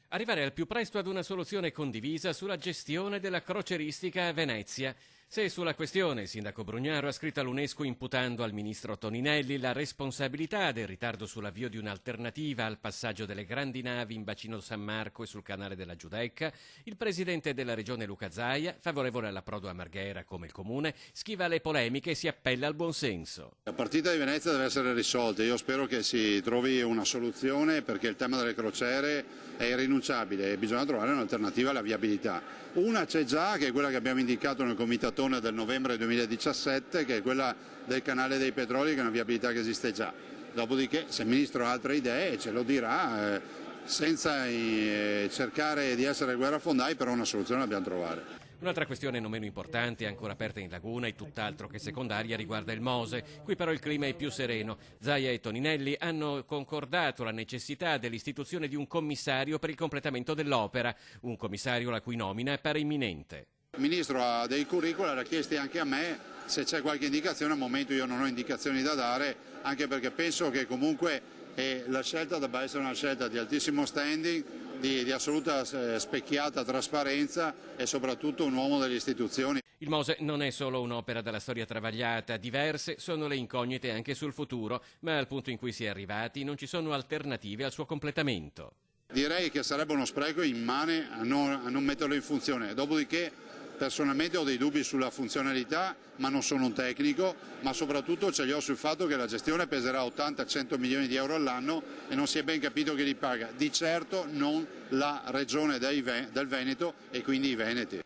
Arrivare al più presto ad una soluzione condivisa sulla gestione della croceristica a Venezia. Se sulla questione il sindaco Brugnaro ha scritto all'UNESCO imputando al ministro Toninelli la responsabilità del ritardo sull'avvio di un'alternativa al passaggio delle grandi navi in bacino San Marco e sul canale della Giudecca, il presidente della regione Luca Zaia, favorevole all'approdo a Marghera come il comune, schiva le polemiche e si appella al buonsenso. La partita di Venezia deve essere risolta, io spero che si trovi una soluzione perché il tema delle crociere è irrinunciabile e bisogna trovare un'alternativa alla viabilità. Una c'è già, che è quella che abbiamo indicato nel comitatone del novembre 2017, che è quella del canale dei Petroli, che è una viabilità che esiste già. Dopodiché, se il Ministro ha altre idee, ce lo dirà, senza cercare di essere guerrafondai, però una soluzione la dobbiamo trovare. Un'altra questione non meno importante, ancora aperta in laguna e tutt'altro che secondaria, riguarda il Mose. Qui però il clima è più sereno. Zaia e Toninelli hanno concordato la necessità dell'istituzione di un commissario per il completamento dell'opera, un commissario la cui nomina appare imminente. Il Ministro ha dei curricula, l'ha chiesti anche a me, se c'è qualche indicazione. Al momento io non ho indicazioni da dare, anche perché penso che comunque la scelta debba essere una scelta di altissimo standing, di assoluta specchiata trasparenza e soprattutto un uomo delle istituzioni. Il Mose non è solo un'opera dalla storia travagliata, diverse sono le incognite anche sul futuro, ma al punto in cui si è arrivati non ci sono alternative al suo completamento. Direi che sarebbe uno spreco immane a non metterlo in funzione, dopodiché personalmente ho dei dubbi sulla funzionalità, ma non sono un tecnico, ma soprattutto ce li ho sul fatto che la gestione peserà 80-100 milioni di euro all'anno e non si è ben capito chi li paga. Di certo non la regione del Veneto e quindi i veneti.